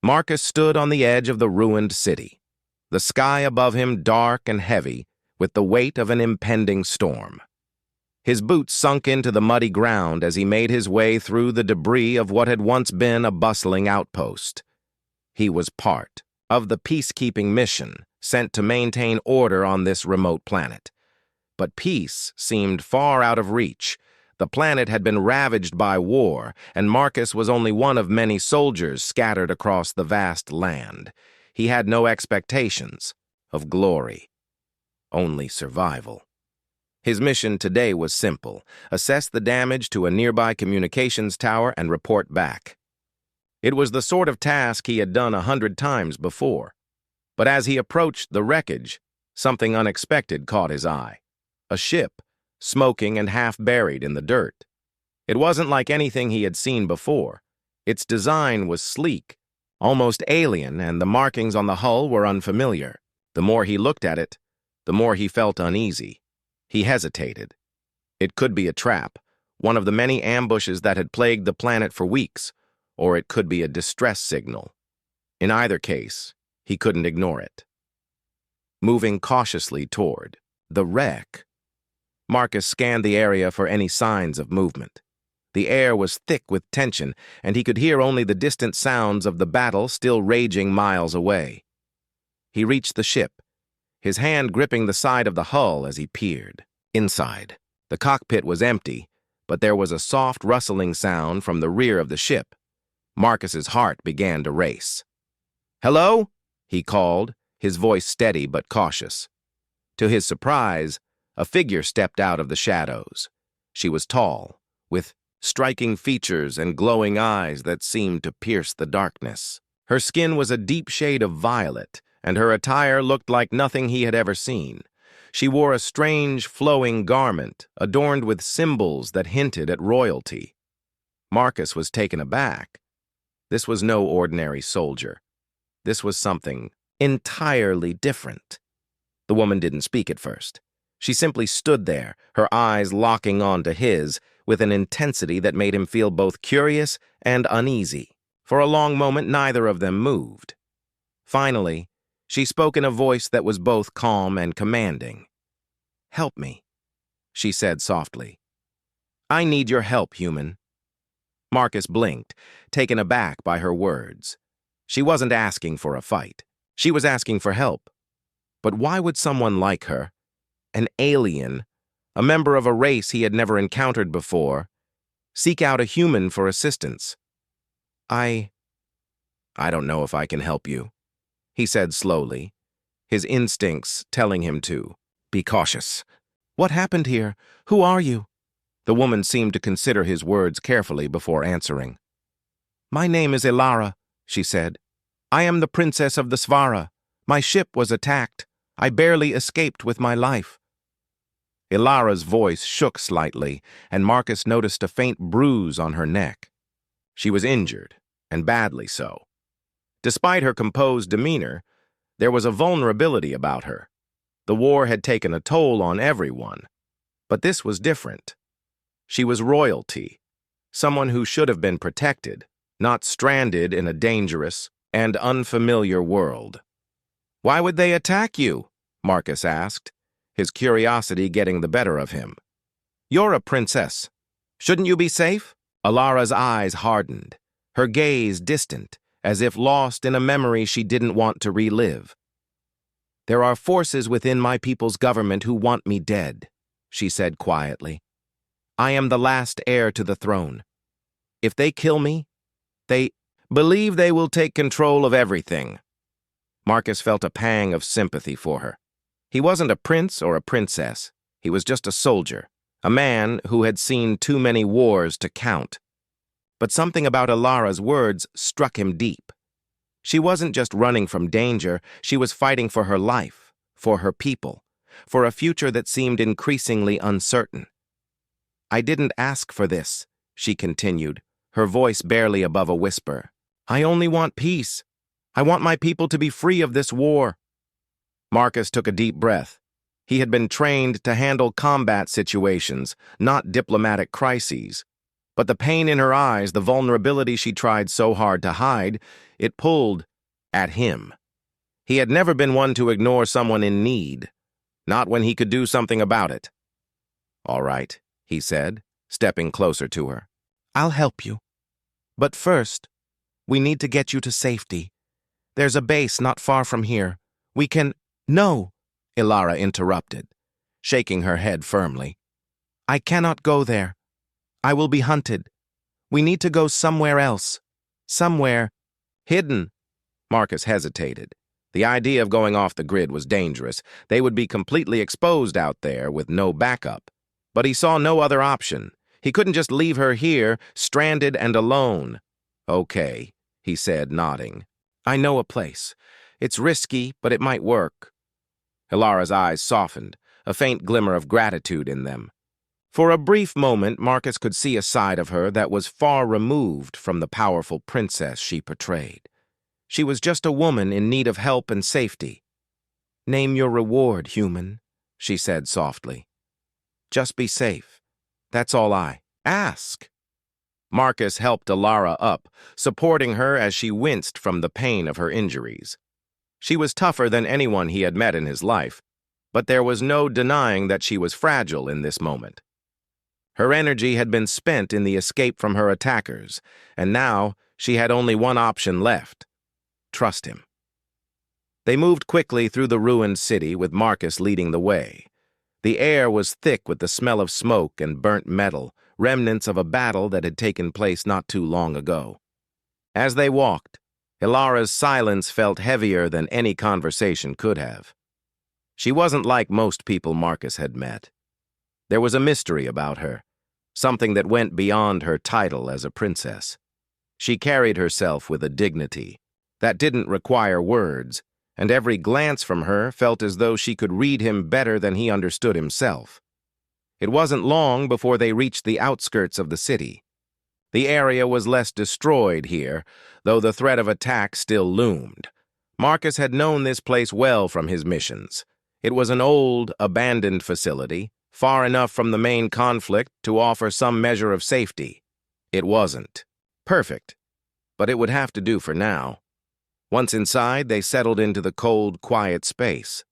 Marcus stood on the edge of the ruined city, the sky above him dark and heavy with the weight of an impending storm. His boots sunk into the muddy ground as he made his way through the debris of what had once been a bustling outpost. He was part of the peacekeeping mission sent to maintain order on this remote planet. But peace seemed far out of reach. The planet had been ravaged by war, and Marcus was only one of many soldiers scattered across the vast land. He had no expectations of glory, only survival. His mission today was simple: assess the damage to a nearby communications tower and report back. It was the sort of task he had done 100 times before. But as he approached the wreckage, something unexpected caught his eye. A ship, smoking and half buried in the dirt. It wasn't like anything he had seen before. Its design was sleek, almost alien, and the markings on the hull were unfamiliar. The more he looked at it, the more he felt uneasy. He hesitated. It could be a trap, one of the many ambushes that had plagued the planet for weeks, or it could be a distress signal. In either case, he couldn't ignore it. Moving cautiously toward the wreck, Marcus scanned the area for any signs of movement. The air was thick with tension, and he could hear only the distant sounds of the battle still raging miles away. He reached the ship, his hand gripping the side of the hull as he peered. Inside, the cockpit was empty, but there was a soft rustling sound from the rear of the ship. Marcus's heart began to race. "Hello?" he called, his voice steady but cautious. To his surprise, a figure stepped out of the shadows. She was tall, with striking features and glowing eyes that seemed to pierce the darkness. Her skin was a deep shade of violet, and her attire looked like nothing he had ever seen. She wore a strange, flowing garment, adorned with symbols that hinted at royalty. Marcus was taken aback. This was no ordinary soldier. This was something entirely different. The woman didn't speak at first. She simply stood there, her eyes locking onto his, with an intensity that made him feel both curious and uneasy. For a long moment, neither of them moved. Finally, she spoke in a voice that was both calm and commanding. "Help me," she said softly. "I need your help, human." Marcus blinked, taken aback by her words. She wasn't asking for a fight. She was asking for help. But why would someone like her, an alien, a member of a race he had never encountered before, seek out a human for assistance? I don't know if I can help you," he said slowly, his instincts telling him to be cautious. "What happened here? Who are you?" The woman seemed to consider his words carefully before answering. "My name is Ilara," she said. "I am the princess of the Svara. My ship was attacked. I barely escaped with my life." Ilara's voice shook slightly, and Marcus noticed a faint bruise on her neck. She was injured, and badly so. Despite her composed demeanor, there was a vulnerability about her. The war had taken a toll on everyone, but this was different. She was royalty, someone who should have been protected, not stranded in a dangerous and unfamiliar world. "Why would they attack you?" Marcus asked, his curiosity getting the better of him. "You're a princess. Shouldn't you be safe?" Alara's eyes hardened, her gaze distant, as if lost in a memory she didn't want to relive. "There are forces within my people's government who want me dead," she said quietly. "I am the last heir to the throne. If they kill me, they believe they will take control of everything." Marcus felt a pang of sympathy for her. He wasn't a prince or a princess. He was just a soldier, a man who had seen too many wars to count. But something about Ilara's words struck him deep. She wasn't just running from danger, she was fighting for her life, for her people, for a future that seemed increasingly uncertain. "I didn't ask for this," she continued, her voice barely above a whisper. "I only want peace. I want my people to be free of this war." Marcus took a deep breath. He had been trained to handle combat situations, not diplomatic crises. But the pain in her eyes, the vulnerability she tried so hard to hide, it pulled at him. He had never been one to ignore someone in need, not when he could do something about it. "All right," he said, stepping closer to her. "I'll help you. But first, we need to get you to safety. There's a base not far from here. We can—" "No," Ilara interrupted, shaking her head firmly. "I cannot go there. I will be hunted. We need to go somewhere else. Somewhere—" "Hidden." Marcus hesitated. The idea of going off the grid was dangerous. They would be completely exposed out there with no backup. But he saw no other option. He couldn't just leave her here, stranded and alone. "Okay," he said, nodding. "I know a place. It's risky, but it might work." Ilara's eyes softened, a faint glimmer of gratitude in them. For a brief moment, Marcus could see a side of her that was far removed from the powerful princess she portrayed. She was just a woman in need of help and safety. "Name your reward, human," she said softly. "Just be safe. That's all I ask." Marcus helped Ilara up, supporting her as she winced from the pain of her injuries. She was tougher than anyone he had met in his life, but there was no denying that she was fragile in this moment. Her energy had been spent in the escape from her attackers, and now she had only one option left: trust him. They moved quickly through the ruined city, with Marcus leading the way. The air was thick with the smell of smoke and burnt metal, remnants of a battle that had taken place not too long ago. As they walked, Ilara's silence felt heavier than any conversation could have. She wasn't like most people Marcus had met. There was a mystery about her, something that went beyond her title as a princess. She carried herself with a dignity that didn't require words, and every glance from her felt as though she could read him better than he understood himself. It wasn't long before they reached the outskirts of the city. The area was less destroyed here, though the threat of attack still loomed. Marcus had known this place well from his missions. It was an old, abandoned facility, far enough from the main conflict to offer some measure of safety. It wasn't perfect, but it would have to do for now. Once inside, they settled into the cold, quiet space.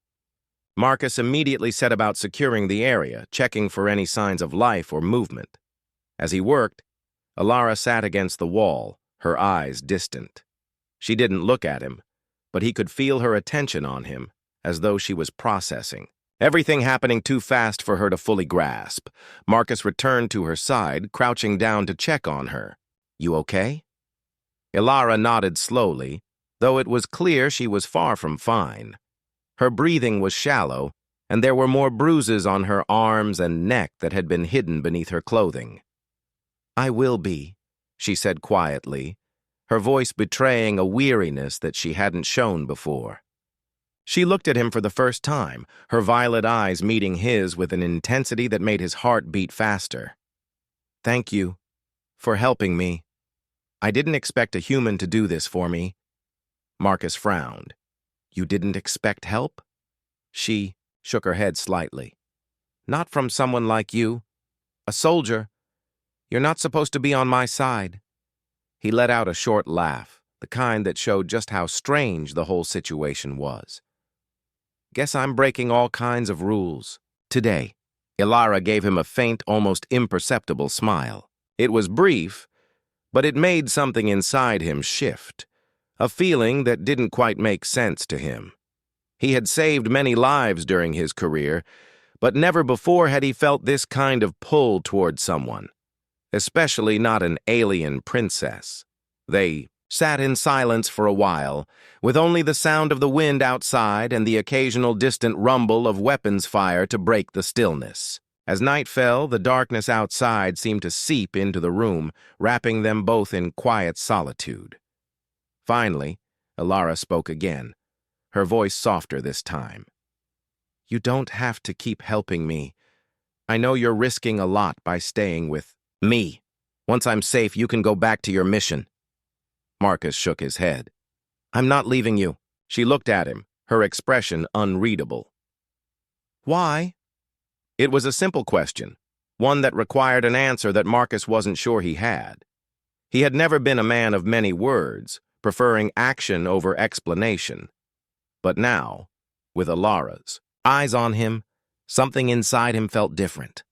Marcus immediately set about securing the area, checking for any signs of life or movement. As he worked, Ilara sat against the wall, her eyes distant. She didn't look at him, but he could feel her attention on him, as though she was processing. Everything happening too fast for her to fully grasp. Marcus returned to her side, crouching down to check on her. "You okay?" Ilara nodded slowly, though it was clear she was far from fine. Her breathing was shallow, and there were more bruises on her arms and neck that had been hidden beneath her clothing. "I will be," she said quietly, her voice betraying a weariness that she hadn't shown before. She looked at him for the first time, her violet eyes meeting his with an intensity that made his heart beat faster. "Thank you for helping me. I didn't expect a human to do this for me." Marcus frowned. "You didn't expect help?" She shook her head slightly. "Not from someone like you. A soldier. You're not supposed to be on my side." He let out a short laugh, the kind that showed just how strange the whole situation was. "Guess I'm breaking all kinds of rules today." Ilara gave him a faint, almost imperceptible smile. It was brief, but it made something inside him shift, a feeling that didn't quite make sense to him. He had saved many lives during his career, but never before had he felt this kind of pull toward someone, especially not an alien princess. They sat in silence for a while, with only the sound of the wind outside and the occasional distant rumble of weapons fire to break the stillness. As night fell, the darkness outside seemed to seep into the room, wrapping them both in quiet solitude. Finally, Ilara spoke again, her voice softer this time. "You don't have to keep helping me. I know you're risking a lot by staying with me. Once I'm safe, you can go back to your mission." Marcus shook his head. "I'm not leaving you." She looked at him, her expression unreadable. "Why?" It was a simple question, one that required an answer that Marcus wasn't sure he had. He had never been a man of many words, preferring action over explanation. But now, with Alara's eyes on him, something inside him felt different.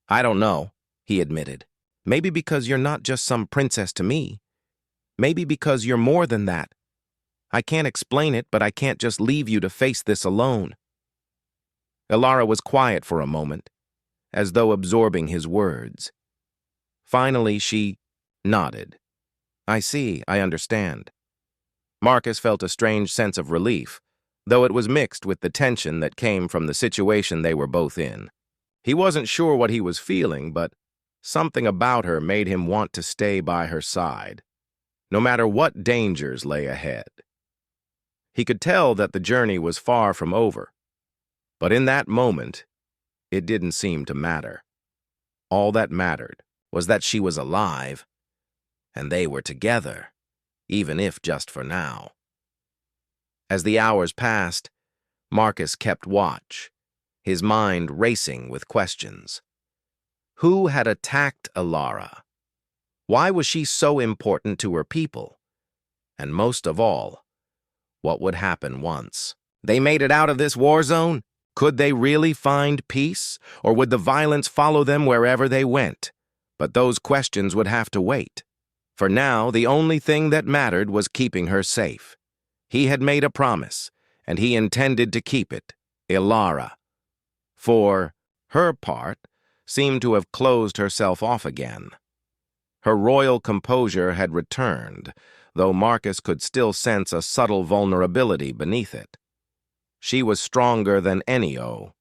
"I don't know," he admitted. "Maybe because you're not just some princess to me. Maybe because you're more than that. I can't explain it, but I can't just leave you to face this alone." Alara was quiet for a moment, as though absorbing his words. Finally, she nodded. "I see, I understand." Marcus felt a strange sense of relief, though it was mixed with the tension that came from the situation they were both in. He wasn't sure what he was feeling, but something about her made him want to stay by her side, no matter what dangers lay ahead. He could tell that the journey was far from over, but in that moment, it didn't seem to matter. All that mattered was that she was alive, and they were together, even if just for now. As the hours passed, Marcus kept watch, his mind racing with questions. Who had attacked Alara? Why was she so important to her people? And most of all, what would happen once they made it out of this war zone? Could they really find peace, or would the violence follow them wherever they went? But those questions would have to wait. For now, the only thing that mattered was keeping her safe. He had made a promise, and he intended to keep it. Alara, for her part, seemed to have closed herself off again. Her royal composure had returned, though Marcus could still sense a subtle vulnerability beneath it. She was stronger than any O.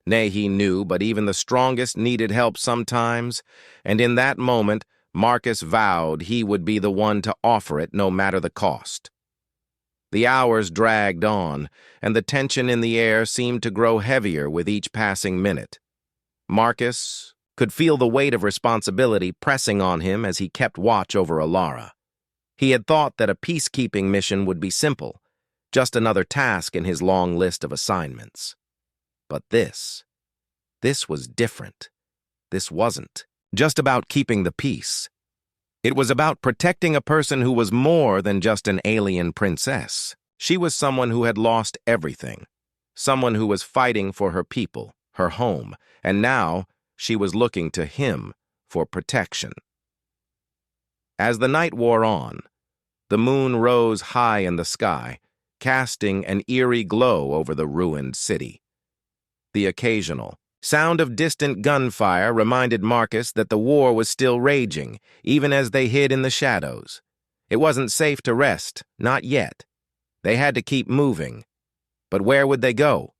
Nay, he knew, but even the strongest needed help sometimes, and in that moment, Marcus vowed he would be the one to offer it no matter the cost. The hours dragged on, and the tension in the air seemed to grow heavier with each passing minute. Marcus could feel the weight of responsibility pressing on him as he kept watch over Alara. He had thought that a peacekeeping mission would be simple, just another task in his long list of assignments. But this was different. This wasn't just about keeping the peace. It was about protecting a person who was more than just an alien princess. She was someone who had lost everything, someone who was fighting for her people, her home, and now she was looking to him for protection. As the night wore on, the moon rose high in the sky, casting an eerie glow over the ruined city. The occasional sound of distant gunfire reminded Marcus that the war was still raging, even as they hid in the shadows. It wasn't safe to rest, not yet. They had to keep moving. But where would they go?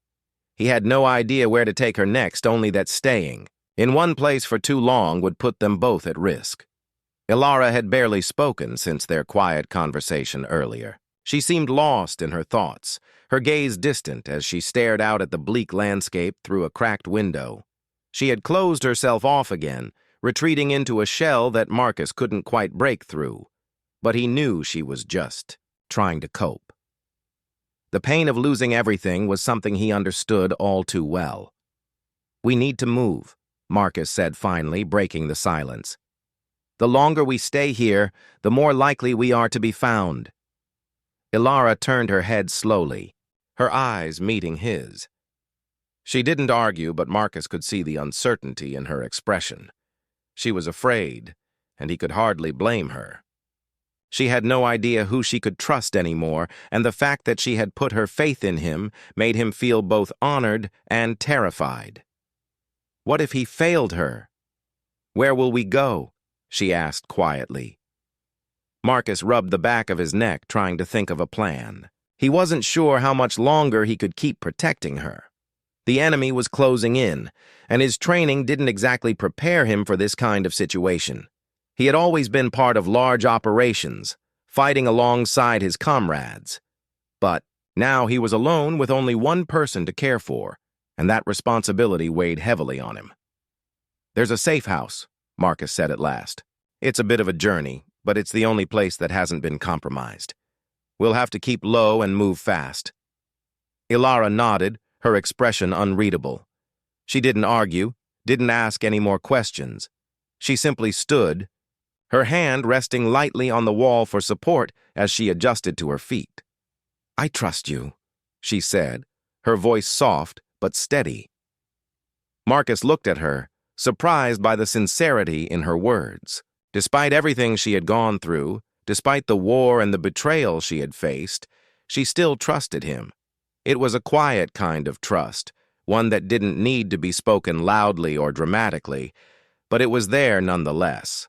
He had no idea where to take her next, only that staying in one place for too long would put them both at risk. Alara had barely spoken since their quiet conversation earlier. She seemed lost in her thoughts, her gaze distant as she stared out at the bleak landscape through a cracked window. She had closed herself off again, retreating into a shell that Marcus couldn't quite break through. But he knew she was just trying to cope. The pain of losing everything was something he understood all too well. "We need to move," Marcus said finally, breaking the silence. "The longer we stay here, the more likely we are to be found." Alara turned her head slowly, her eyes meeting his. She didn't argue, but Marcus could see the uncertainty in her expression. She was afraid, and he could hardly blame her. She had no idea who she could trust anymore, and the fact that she had put her faith in him made him feel both honored and terrified. What if he failed her? "Where will we go?" she asked quietly. Marcus rubbed the back of his neck, trying to think of a plan. He wasn't sure how much longer he could keep protecting her. The enemy was closing in, and his training didn't exactly prepare him for this kind of situation. He had always been part of large operations, fighting alongside his comrades. But now he was alone with only one person to care for, and that responsibility weighed heavily on him. "There's a safe house," Marcus said at last. "It's a bit of a journey, but it's the only place that hasn't been compromised. We'll have to keep low and move fast." Alara nodded, her expression unreadable. She didn't argue, didn't ask any more questions. She simply stood, her hand resting lightly on the wall for support as she adjusted to her feet. "I trust you," she said, her voice soft but steady. Marcus looked at her, surprised by the sincerity in her words. Despite everything she had gone through, despite the war and the betrayal she had faced, she still trusted him. It was a quiet kind of trust, one that didn't need to be spoken loudly or dramatically, but it was there nonetheless.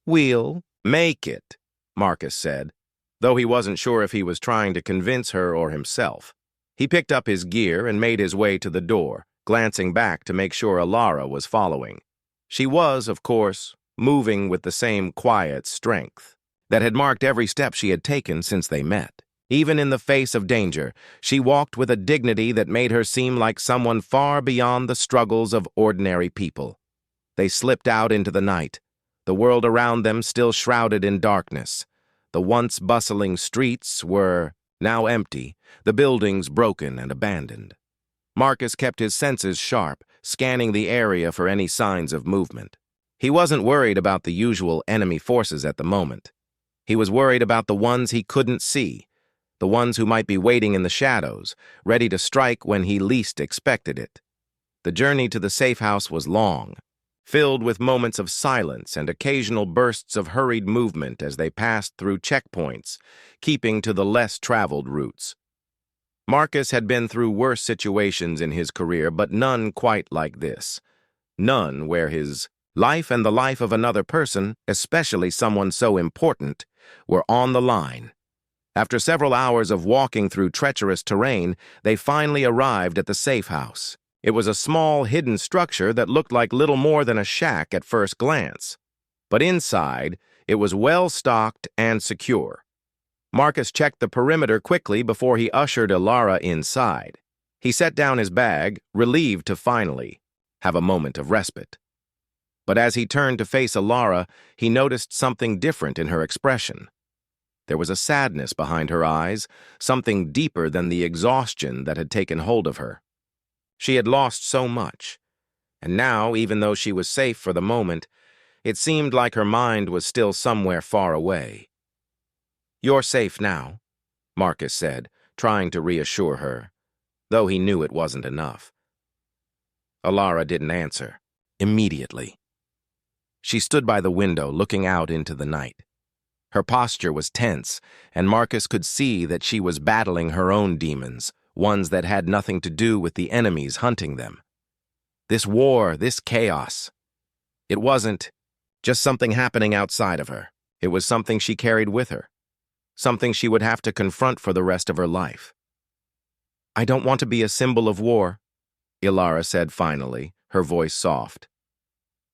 "We'll make it," Marcus said, though he wasn't sure if he was trying to convince her or himself. He picked up his gear and made his way to the door, glancing back to make sure Alara was following. She was, of course, moving with the same quiet strength that had marked every step she had taken since they met. Even in the face of danger, she walked with a dignity that made her seem like someone far beyond the struggles of ordinary people. They slipped out into the night, the world around them still shrouded in darkness. The once bustling streets were now empty, the buildings broken and abandoned. Marcus kept his senses sharp, scanning the area for any signs of movement. He wasn't worried about the usual enemy forces at the moment. He was worried about the ones he couldn't see, the ones who might be waiting in the shadows, ready to strike when he least expected it. The journey to the safe house was long, filled with moments of silence and occasional bursts of hurried movement as they passed through checkpoints, keeping to the less traveled routes. Marcus had been through worse situations in his career, but none quite like this. None where his life and the life of another person, especially someone so important, were on the line. After several hours of walking through treacherous terrain, they finally arrived at the safe house. It was a small, hidden structure that looked like little more than a shack at first glance. But inside, it was well-stocked and secure. Marcus checked the perimeter quickly before he ushered Alara inside. He set down his bag, relieved to finally have a moment of respite. But as he turned to face Alara, he noticed something different in her expression. There was a sadness behind her eyes, something deeper than the exhaustion that had taken hold of her. She had lost so much, and now, even though she was safe for the moment, it seemed like her mind was still somewhere far away. "You're safe now," Marcus said, trying to reassure her, though he knew it wasn't enough. Alara didn't answer. Immediately. She stood by the window, looking out into the night. Her posture was tense, and Marcus could see that she was battling her own demons, ones that had nothing to do with the enemies hunting them. This war, this chaos, it wasn't just something happening outside of her. It was something she carried with her, something she would have to confront for the rest of her life. "I don't want to be a symbol of war," Alara said finally, her voice soft.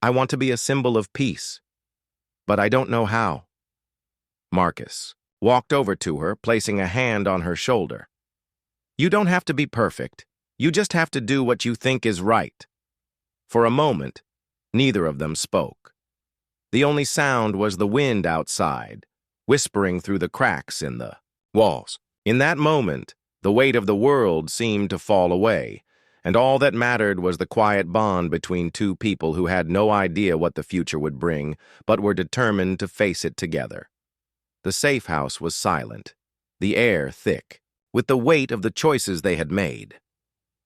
"I want to be a symbol of peace, but I don't know how." Marcus walked over to her, placing a hand on her shoulder. "You don't have to be perfect. You just have to do what you think is right." For a moment, neither of them spoke. The only sound was the wind outside, whispering through the cracks in the walls. In that moment, the weight of the world seemed to fall away, and all that mattered was the quiet bond between two people who had no idea what the future would bring, but were determined to face it together. The safe house was silent, the air thick, with the weight of the choices they had made.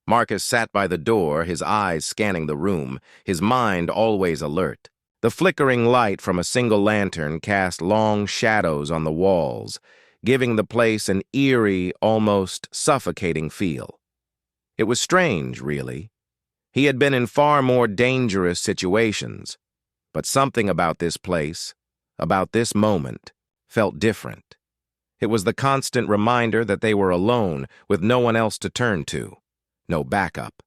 Marcus sat by the door, his eyes scanning the room, his mind always alert. The flickering light from a single lantern cast long shadows on the walls, giving the place an eerie, almost suffocating feel. It was strange, really. He had been in far more dangerous situations, but something about this place, about this moment, felt different. It was the constant reminder that they were alone, with no one else to turn to. No backup.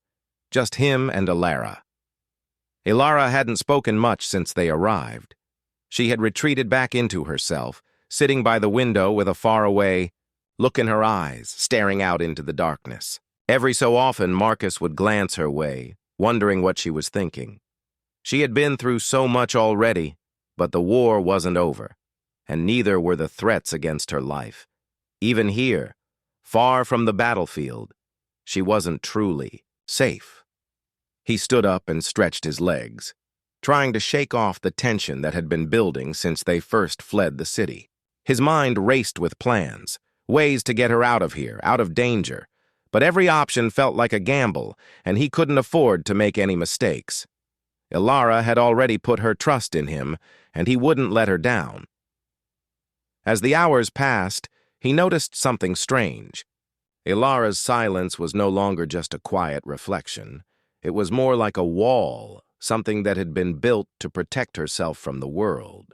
Just him and Alara. Alara hadn't spoken much since they arrived. She had retreated back into herself, sitting by the window with a faraway look in her eyes, staring out into the darkness. Every so often, Marcus would glance her way, wondering what she was thinking. She had been through so much already, but the war wasn't over, and neither were the threats against her life. Even here, far from the battlefield, she wasn't truly safe. He stood up and stretched his legs, trying to shake off the tension that had been building since they first fled the city. His mind raced with plans, ways to get her out of here, out of danger, but every option felt like a gamble, and he couldn't afford to make any mistakes. Ilara had already put her trust in him, and he wouldn't let her down. As the hours passed, he noticed something strange. Ilara's silence was no longer just a quiet reflection. It was more like a wall, something that had been built to protect herself from the world.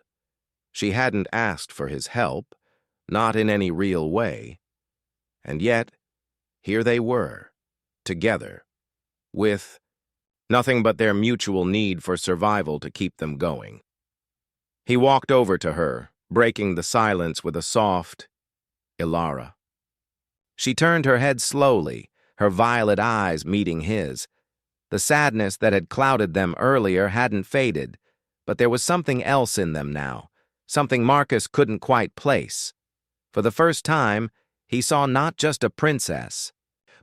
She hadn't asked for his help, not in any real way. And yet, here they were, together, with nothing but their mutual need for survival to keep them going. He walked over to her, breaking the silence with a soft, "Ilara." She turned her head slowly, her violet eyes meeting his. The sadness that had clouded them earlier hadn't faded, but there was something else in them now, something Marcus couldn't quite place. For the first time, he saw not just a princess,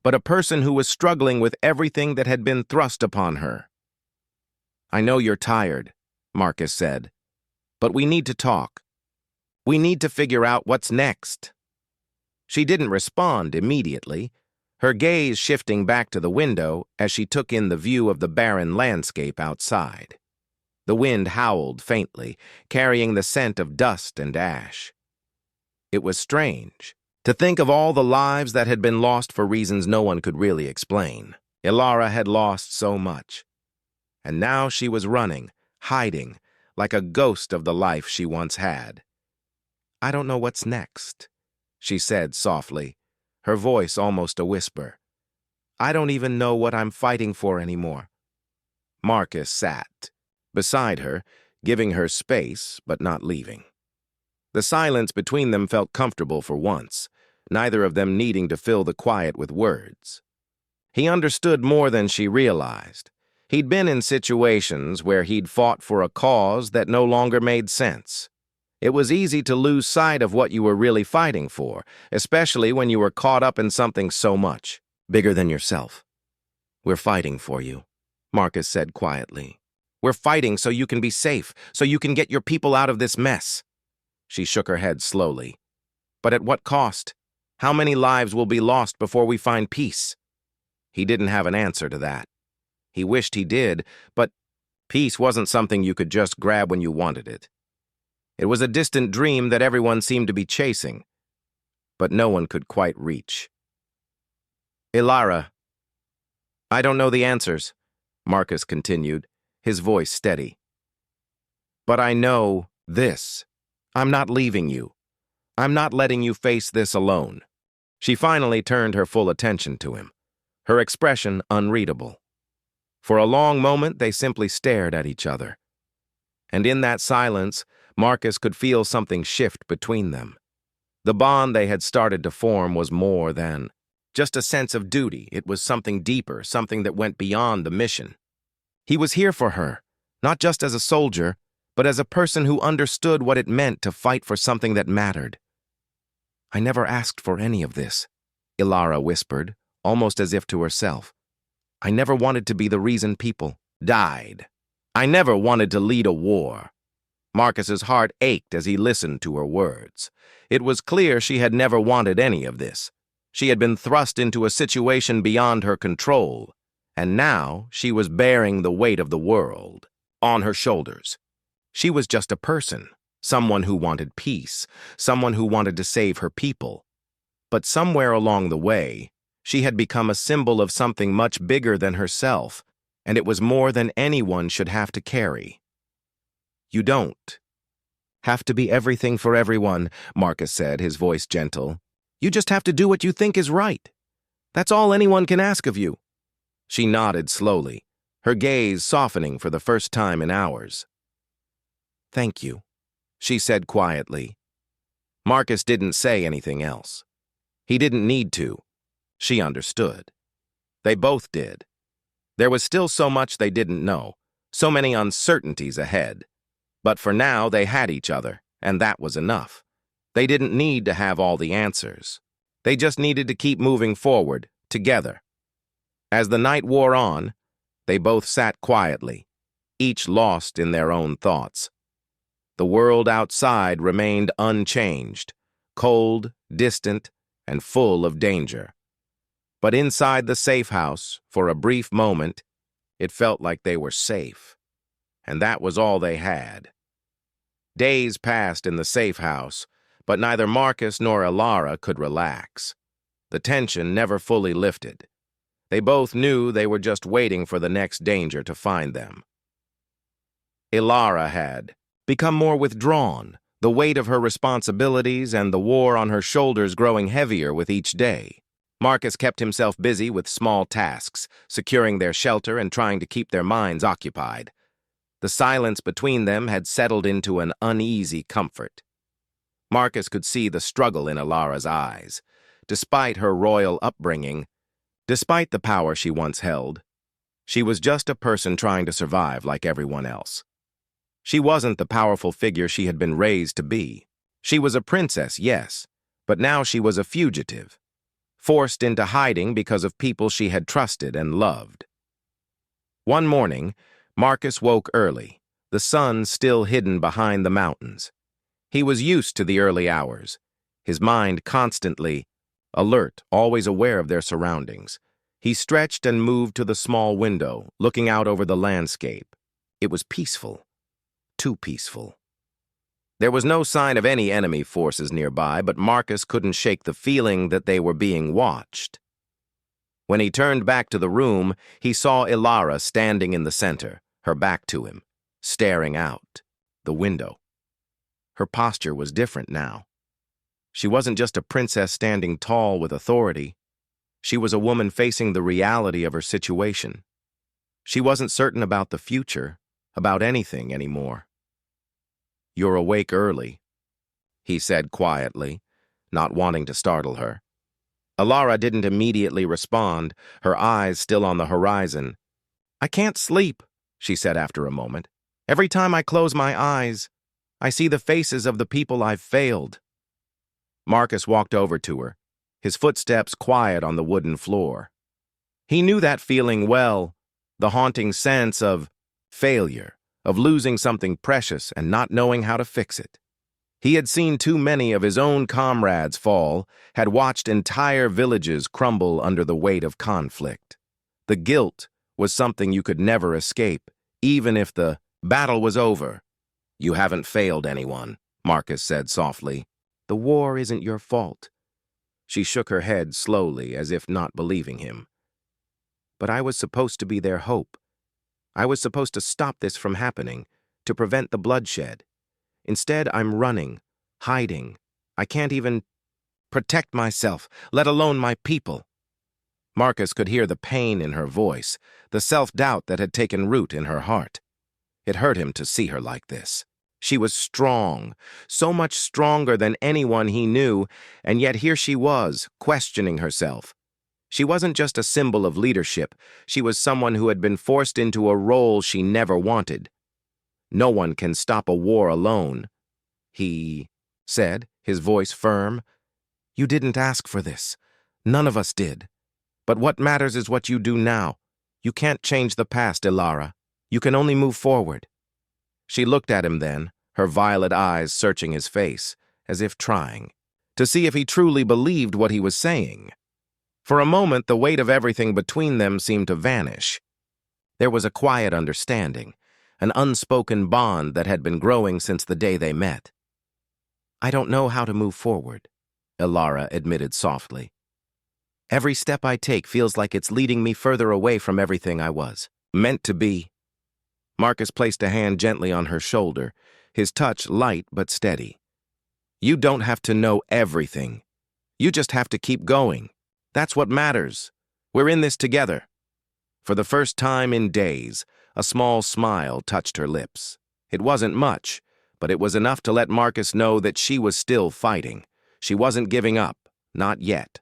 but a person who was struggling with everything that had been thrust upon her. "I know you're tired," Marcus said, "but we need to talk. We need to figure out what's next." She didn't respond immediately, her gaze shifting back to the window as she took in the view of the barren landscape outside. The wind howled faintly, carrying the scent of dust and ash. It was strange to think of all the lives that had been lost for reasons no one could really explain. Ilara had lost so much. And now she was running, hiding, like a ghost of the life she once had. "I don't know what's next," she said softly, her voice almost a whisper. "I don't even know what I'm fighting for anymore." Marcus sat beside her, giving her space, but not leaving. The silence between them felt comfortable for once, neither of them needing to fill the quiet with words. He understood more than she realized. He'd been in situations where he'd fought for a cause that no longer made sense. It was easy to lose sight of what you were really fighting for, especially when you were caught up in something so much bigger than yourself. "We're fighting for you," Marcus said quietly. "We're fighting so you can be safe, so you can get your people out of this mess." She shook her head slowly. "But at what cost? How many lives will be lost before we find peace?" He didn't have an answer to that. He wished he did, but peace wasn't something you could just grab when you wanted it. It was a distant dream that everyone seemed to be chasing, but no one could quite reach. "Ilara, I don't know the answers," Marcus continued, his voice steady. "But I know this. I'm not leaving you. I'm not letting you face this alone." She finally turned her full attention to him, her expression unreadable. For a long moment, they simply stared at each other. And in that silence, Marcus could feel something shift between them. The bond they had started to form was more than just a sense of duty. It was something deeper, something that went beyond the mission. He was here for her, not just as a soldier, but as a person who understood what it meant to fight for something that mattered. "I never asked for any of this," Ilara whispered, almost as if to herself. "I never wanted to be the reason people died. I never wanted to lead a war." Marcus's heart ached as he listened to her words. It was clear she had never wanted any of this. She had been thrust into a situation beyond her control, and now she was bearing the weight of the world on her shoulders. She was just a person, someone who wanted peace, someone who wanted to save her people. But somewhere along the way, she had become a symbol of something much bigger than herself, and it was more than anyone should have to carry. "You don't have to be everything for everyone," Marcus said, his voice gentle. "You just have to do what you think is right. That's all anyone can ask of you." She nodded slowly, her gaze softening for the first time in hours. "Thank you," she said quietly. Marcus didn't say anything else. He didn't need to. She understood. They both did. There was still so much they didn't know, so many uncertainties ahead. But for now, they had each other, and that was enough. They didn't need to have all the answers. They just needed to keep moving forward, together. As the night wore on, They both sat quietly, each lost in their own thoughts. The world outside remained unchanged, cold, distant, and full of danger. But inside the safe house, for a brief moment, it felt like they were safe. And that was all they had. Days passed in the safe house, but neither Marcus nor Ilara could relax. The tension never fully lifted. They both knew they were just waiting for the next danger to find them. Ilara had become more withdrawn, the weight of her responsibilities and the war on her shoulders growing heavier with each day. Marcus kept himself busy with small tasks, securing their shelter and trying to keep their minds occupied. The silence between them had settled into an uneasy comfort. Marcus could see the struggle in Ilara's eyes. Despite her royal upbringing, despite the power she once held, she was just a person trying to survive like everyone else. She wasn't the powerful figure she had been raised to be. She was a princess, yes, but now she was a fugitive, forced into hiding because of people she had trusted and loved. One morning, Marcus woke early, the sun still hidden behind the mountains. He was used to the early hours, his mind constantly alert, always aware of their surroundings. He stretched and moved to the small window, looking out over the landscape. It was peaceful, too peaceful. There was no sign of any enemy forces nearby, but Marcus couldn't shake the feeling that they were being watched. When he turned back to the room, he saw Ilara standing in the center, her back to him, staring out the window. Her posture was different now. She wasn't just a princess standing tall with authority. She was a woman facing the reality of her situation. She wasn't certain about the future, about anything anymore. "You're awake early," he said quietly, not wanting to startle her. Ilara didn't immediately respond, her eyes still on the horizon. "I can't sleep," she said after a moment. "Every time I close my eyes, I see the faces of the people I've failed." Marcus walked over to her, his footsteps quiet on the wooden floor. He knew that feeling well, the haunting sense of failure, of losing something precious and not knowing how to fix it. He had seen too many of his own comrades fall, had watched entire villages crumble under the weight of conflict. The guilt was something you could never escape, even if the battle was over. "You haven't failed anyone," Marcus said softly. "The war isn't your fault." She shook her head slowly, as if not believing him. "But I was supposed to be their hope. I was supposed to stop this from happening, to prevent the bloodshed. Instead, I'm running, hiding. I can't even protect myself, let alone my people." Marcus could hear the pain in her voice, the self-doubt that had taken root in her heart. It hurt him to see her like this. She was strong, so much stronger than anyone he knew, and yet here she was, questioning herself. She wasn't just a symbol of leadership. She was someone who had been forced into a role she never wanted. "No one can stop a war alone," he said, his voice firm. "You didn't ask for this. None of us did. But what matters is what you do now. You can't change the past, Ilara. You can only move forward." She looked at him then, her violet eyes searching his face, as if trying to see if he truly believed what he was saying. For a moment, the weight of everything between them seemed to vanish. There was a quiet understanding, an unspoken bond that had been growing since the day they met. "I don't know how to move forward," Ilara admitted softly. "Every step I take feels like it's leading me further away from everything I was meant to be." Marcus placed a hand gently on her shoulder, his touch light but steady. "You don't have to know everything. You just have to keep going. That's what matters. We're in this together." For the first time in days, a small smile touched her lips. It wasn't much, but it was enough to let Marcus know that she was still fighting. She wasn't giving up, not yet.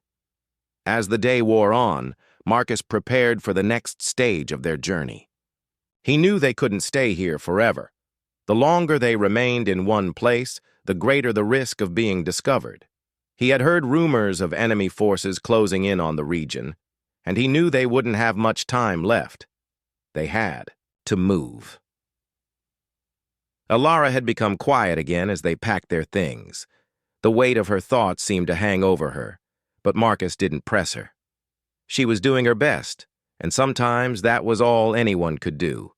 As the day wore on, Marcus prepared for the next stage of their journey. He knew they couldn't stay here forever. The longer they remained in one place, the greater the risk of being discovered. He had heard rumors of enemy forces closing in on the region, and he knew they wouldn't have much time left. They had to move. Alara had become quiet again as they packed their things. The weight of her thoughts seemed to hang over her, but Marcus didn't press her. She was doing her best, and sometimes that was all anyone could do.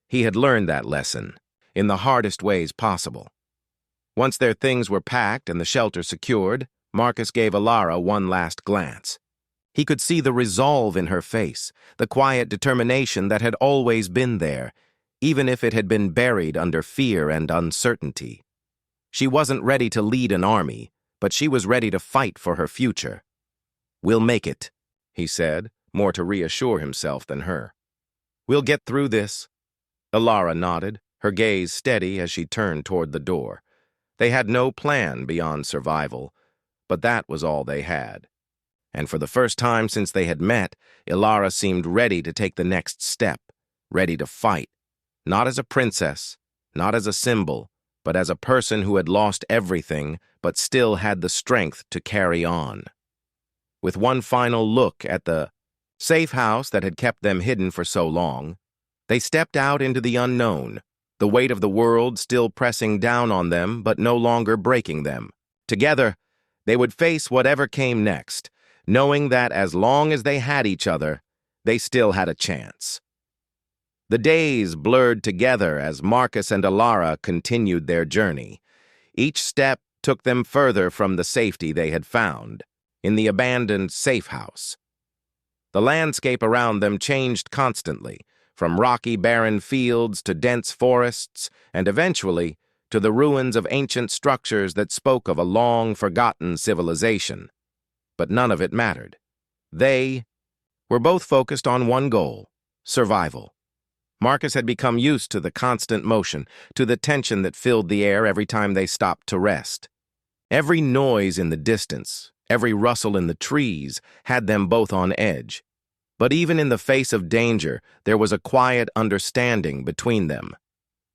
He had learned that lesson, in the hardest ways possible. Once their things were packed and the shelter secured, Marcus gave Alara one last glance. He could see the resolve in her face, the quiet determination that had always been there, even if it had been buried under fear and uncertainty. She wasn't ready to lead an army, but she was ready to fight for her future. "We'll make it," he said, more to reassure himself than her. "We'll get through this." Alara nodded, her gaze steady as she turned toward the door. They had no plan beyond survival, but that was all they had. And for the first time since they had met, Alara seemed ready to take the next step, ready to fight, not as a princess, not as a symbol, but as a person who had lost everything but still had the strength to carry on. With one final look at the safe house that had kept them hidden for so long, they stepped out into the unknown, the weight of the world still pressing down on them but no longer breaking them. Together, they would face whatever came next, knowing that as long as they had each other, they still had a chance. The days blurred together as Marcus and Alara continued their journey. Each step took them further from the safety they had found, in the abandoned safe house. The landscape around them changed constantly, from rocky, barren fields to dense forests, and eventually to the ruins of ancient structures that spoke of a long-forgotten civilization. But none of it mattered. They were both focused on one goal: survival. Marcus had become used to the constant motion, to the tension that filled the air every time they stopped to rest. Every noise in the distance, every rustle in the trees, had them both on edge. But even in the face of danger, there was a quiet understanding between them.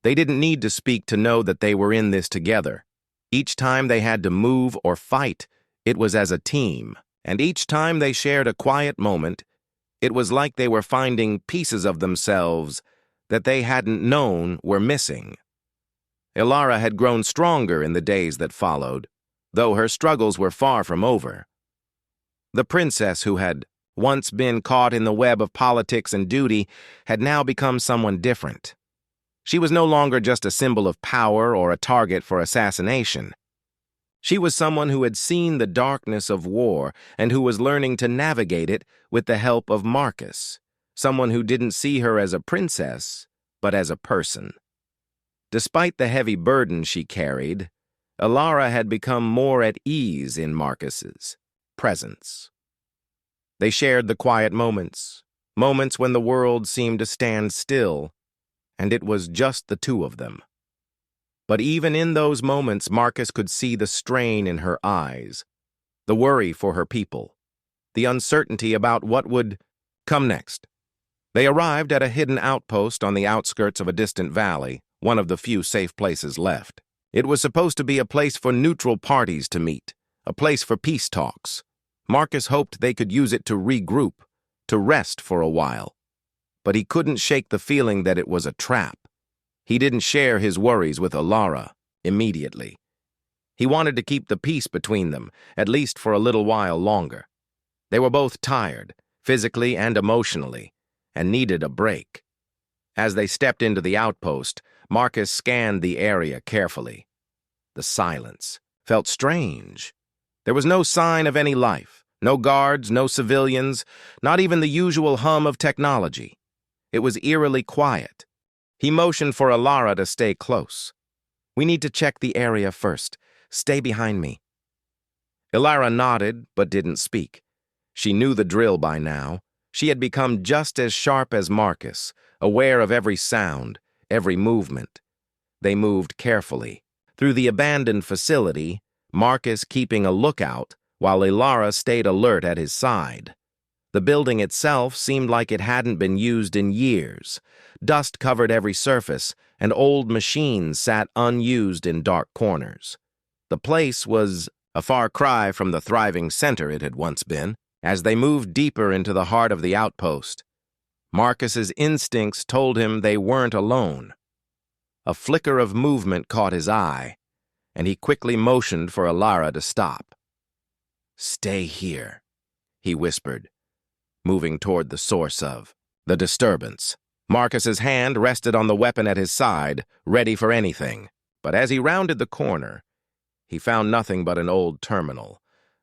They didn't need to speak to know that they were in this together. Each time they had to move or fight, it was as a team, and each time they shared a quiet moment, it was like they were finding pieces of themselves that they hadn't known were missing. Alara had grown stronger in the days that followed, though her struggles were far from over. The princess who had once been caught in the web of politics and duty had now become someone different. She was no longer just a symbol of power or a target for assassination. She was someone who had seen the darkness of war and who was learning to navigate it with the help of Marcus, someone who didn't see her as a princess, but as a person. Despite the heavy burden she carried, Alara had become more at ease in Marcus's presence. They shared the quiet moments, moments when the world seemed to stand still, and it was just the two of them. But even in those moments, Marcus could see the strain in her eyes, the worry for her people, the uncertainty about what would come next. They arrived at a hidden outpost on the outskirts of a distant valley, one of the few safe places left. It was supposed to be a place for neutral parties to meet, a place for peace talks. Marcus hoped they could use it to regroup, to rest for a while. But he couldn't shake the feeling that it was a trap. He didn't share his worries with Alara immediately. He wanted to keep the peace between them, at least for a little while longer. They were both tired, physically and emotionally, and needed a break. As they stepped into the outpost, Marcus scanned the area carefully. The silence felt strange. There was no sign of any life, no guards, no civilians, not even the usual hum of technology. It was eerily quiet. He motioned for Alara to stay close. "We need to check the area first. Stay behind me." Alara nodded, but didn't speak. She knew the drill by now. She had become just as sharp as Marcus, aware of every sound, every movement. They moved carefully. Through the abandoned facility, Marcus keeping a lookout, while Alara stayed alert at his side. The building itself seemed like it hadn't been used in years. Dust covered every surface, and old machines sat unused in dark corners. The place was a far cry from the thriving center it had once been. As they moved deeper into the heart of the outpost, Marcus's instincts told him they weren't alone. A flicker of movement caught his eye, and he quickly motioned for Alara to stop. "Stay here," he whispered, moving toward the source of the disturbance. Marcus's hand rested on the weapon at his side, ready for anything. But as he rounded the corner, he found nothing but an old terminal,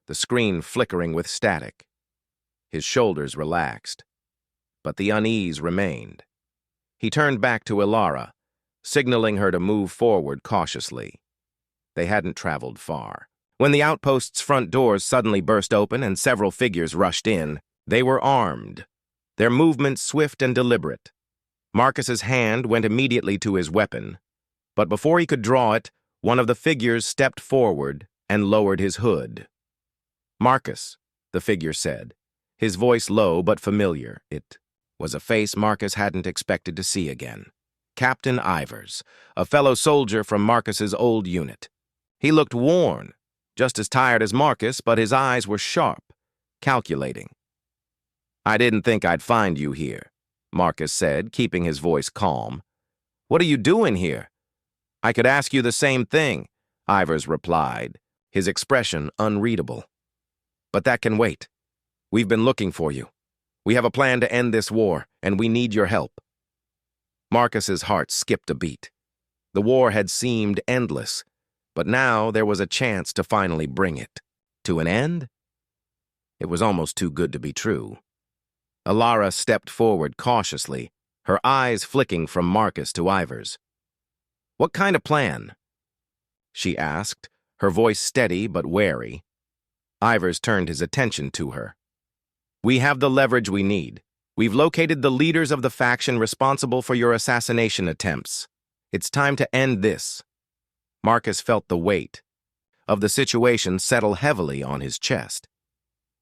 the screen flickering with static. His shoulders relaxed, but the unease remained. He turned back to Alara, signaling her to move forward cautiously. They hadn't traveled far when the outpost's front doors suddenly burst open and several figures rushed in. They were armed, their movements swift and deliberate. Marcus's hand went immediately to his weapon, but before he could draw it, one of the figures stepped forward and lowered his hood. "Marcus," the figure said, his voice low but familiar. It was a face Marcus hadn't expected to see again. Captain Ivers, a fellow soldier from Marcus's old unit. He looked worn, just as tired as Marcus, but his eyes were sharp, calculating. "I didn't think I'd find you here," Marcus said, keeping his voice calm. "What are you doing here?" "I could ask you the same thing," Ivers replied, his expression unreadable. "But that can wait. We've been looking for you. We have a plan to end this war, and we need your help." Marcus's heart skipped a beat. The war had seemed endless, but now there was a chance to finally bring it to an end. It was almost too good to be true. Alara stepped forward cautiously, her eyes flicking from Marcus to Ivers. "What kind of plan?" she asked, her voice steady but wary. Ivers turned his attention to her. "We have the leverage we need. We've located the leaders of the faction responsible for your assassination attempts. It's time to end this." Marcus felt the weight of the situation settle heavily on his chest.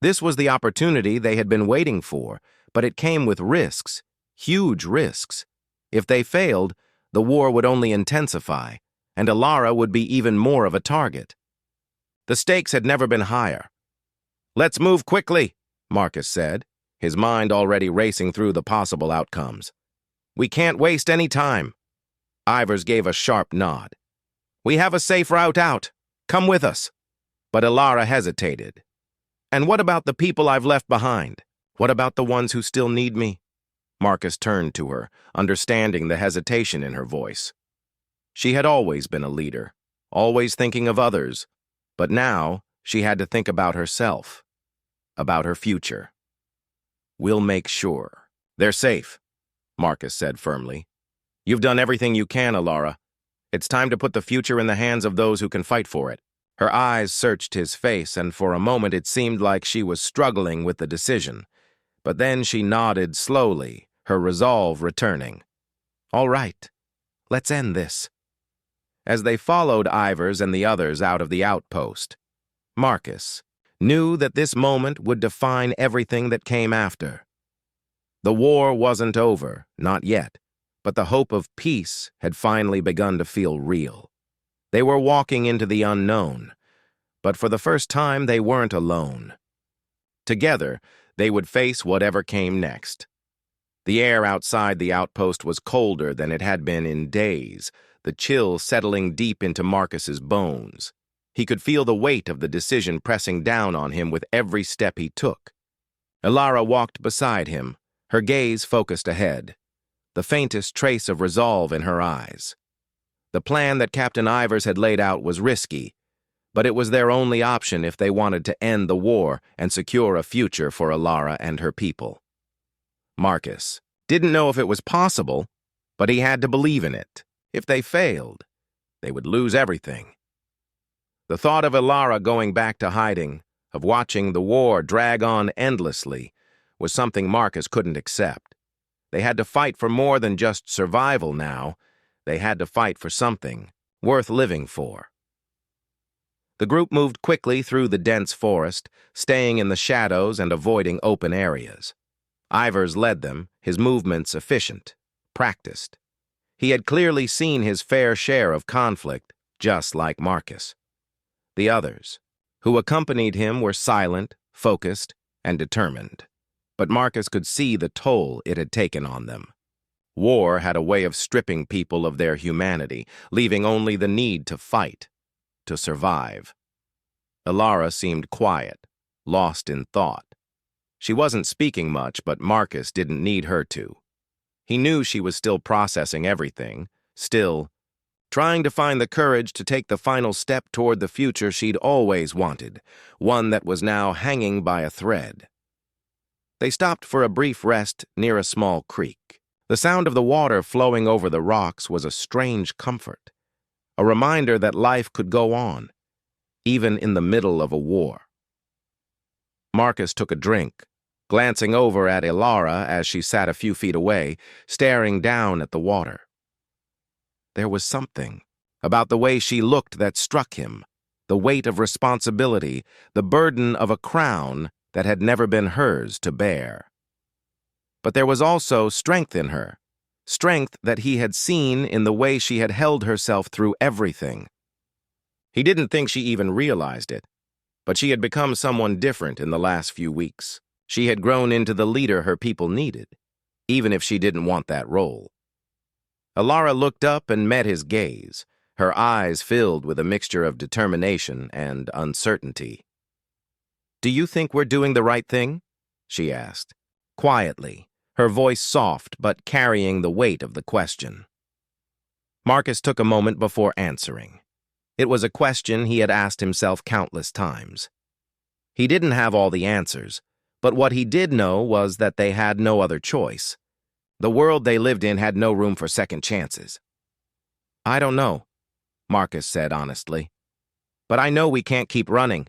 This was the opportunity they had been waiting for, but it came with risks, huge risks. If they failed, the war would only intensify, and Alara would be even more of a target. The stakes had never been higher. "Let's move quickly," Marcus said, his mind already racing through the possible outcomes. "We can't waste any time." Ivers gave a sharp nod. "We have a safe route out. Come with us." But Alara hesitated. "And what about the people I've left behind? What about the ones who still need me?" Marcus turned to her, understanding the hesitation in her voice. She had always been a leader, always thinking of others, but now she had to think about herself, about her future. "We'll make sure they're safe," Marcus said firmly. "You've done everything you can, Alara. It's time to put the future in the hands of those who can fight for it." Her eyes searched his face, and for a moment it seemed like she was struggling with the decision. But then she nodded slowly, her resolve returning. "All right, let's end this." As they followed Ivers and the others out of the outpost, Marcus knew that this moment would define everything that came after. The war wasn't over, not yet, but the hope of peace had finally begun to feel real. They were walking into the unknown, but for the first time they weren't alone. Together, they would face whatever came next. The air outside the outpost was colder than it had been in days, the chill settling deep into Marcus's bones. He could feel the weight of the decision pressing down on him with every step he took. Alara walked beside him, her gaze focused ahead, the faintest trace of resolve in her eyes. The plan that Captain Ivers had laid out was risky, but it was their only option if they wanted to end the war and secure a future for Alara and her people. Marcus didn't know if it was possible, but he had to believe in it. If they failed, they would lose everything. The thought of Alara going back to hiding, of watching the war drag on endlessly, was something Marcus couldn't accept. They had to fight for more than just survival now. They had to fight for something worth living for. The group moved quickly through the dense forest, staying in the shadows and avoiding open areas. Ivers led them, his movements efficient, practiced. He had clearly seen his fair share of conflict, just like Marcus. The others, who accompanied him, were silent, focused, and determined. but Marcus could see the toll it had taken on them. War had a way of stripping people of their humanity, leaving only the need to fight, to survive. Ilara seemed quiet, lost in thought. She wasn't speaking much, but Marcus didn't need her to. He knew she was still processing everything, still trying to find the courage to take the final step toward the future she'd always wanted, one that was now hanging by a thread. They stopped for a brief rest near a small creek. The sound of the water flowing over the rocks was a strange comfort, a reminder that life could go on, even in the middle of a war. Marcus took a drink, glancing over at Ilara as she sat a few feet away, staring down at the water. There was something about the way she looked that struck him, the weight of responsibility, the burden of a crown that had never been hers to bear. But there was also strength in her, strength that he had seen in the way she had held herself through everything. He didn't think she even realized it, but she had become someone different in the last few weeks. She had grown into the leader her people needed, even if she didn't want that role. Ilara looked up and met his gaze, her eyes filled with a mixture of determination and uncertainty. "Do you think we're doing the right thing?" she asked, quietly, her voice soft but carrying the weight of the question. Marcus took a moment before answering. It was a question he had asked himself countless times. He didn't have all the answers, but what he did know was that they had no other choice. The world they lived in had no room for second chances. "I don't know," Marcus said honestly. "But I know we can't keep running.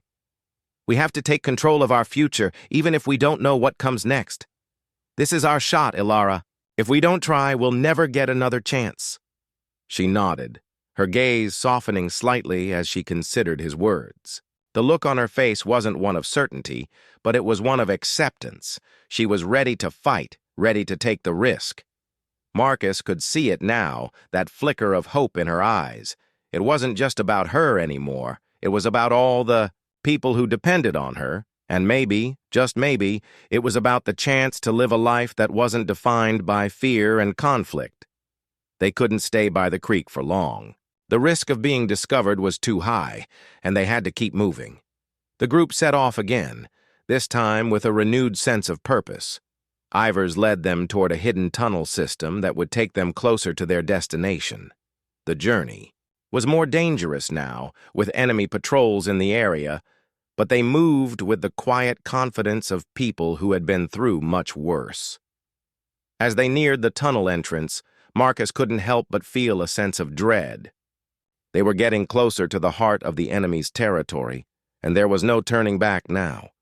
We have to take control of our future, even if we don't know what comes next. This is our shot, Ilara. If we don't try, we'll never get another chance." She nodded, her gaze softening slightly as she considered his words. The look on her face wasn't one of certainty, but it was one of acceptance. She was ready to fight, ready to take the risk. Marcus could see it now, that flicker of hope in her eyes. It wasn't just about her anymore. It was about all the people who depended on her, and maybe, just maybe, it was about the chance to live a life that wasn't defined by fear and conflict. They couldn't stay by the creek for long. The risk of being discovered was too high, and they had to keep moving. The group set off again, this time with a renewed sense of purpose. Ivers led them toward a hidden tunnel system that would take them closer to their destination. The journey was more dangerous now, with enemy patrols in the area, but they moved with the quiet confidence of people who had been through much worse. As they neared the tunnel entrance, Marcus couldn't help but feel a sense of dread. They were getting closer to the heart of the enemy's territory, and there was no turning back now.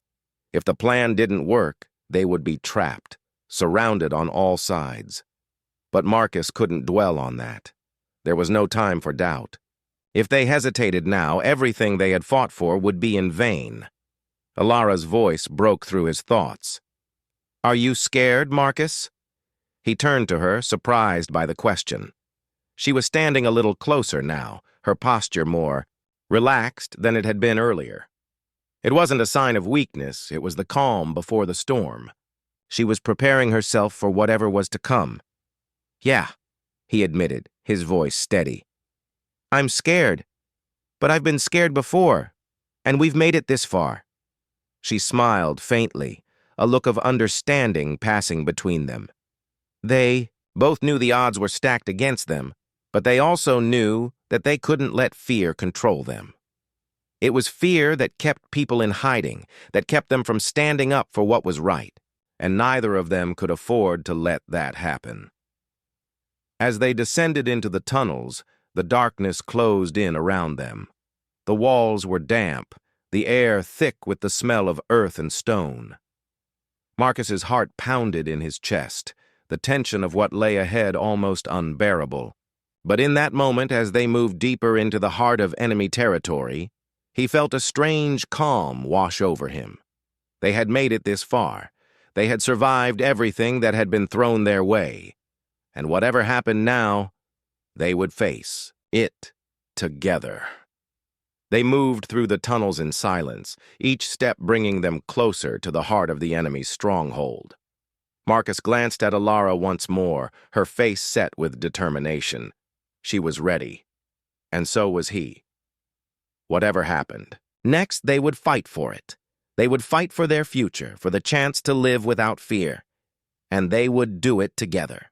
If the plan didn't work, they would be trapped, surrounded on all sides. But Marcus couldn't dwell on that. There was no time for doubt. If they hesitated now, everything they had fought for would be in vain. Ilara's voice broke through his thoughts. "Are you scared, Marcus?" He turned to her, surprised by the question. She was standing a little closer now, her posture more relaxed than it had been earlier. It wasn't a sign of weakness, it was the calm before the storm. She was preparing herself for whatever was to come. "Yeah," he admitted, his voice steady. "I'm scared, but I've been scared before, and we've made it this far." She smiled faintly, a look of understanding passing between them. They both knew the odds were stacked against them, but they also knew that they couldn't let fear control them. It was fear that kept people in hiding, that kept them from standing up for what was right, and neither of them could afford to let that happen. As they descended into the tunnels, the darkness closed in around them. The walls were damp, the air thick with the smell of earth and stone. Marcus's heart pounded in his chest, the tension of what lay ahead almost unbearable. But in that moment, as they moved deeper into the heart of enemy territory, he felt a strange calm wash over him. They had made it this far. They had survived everything that had been thrown their way. And whatever happened now, they would face it together. They moved through the tunnels in silence, each step bringing them closer to the heart of the enemy's stronghold. Marcus glanced at Alara once more, her face set with determination. She was ready. And so was he. Whatever happened. Next, they would fight for it. They would fight for their future, for the chance to live without fear. And they would do it together.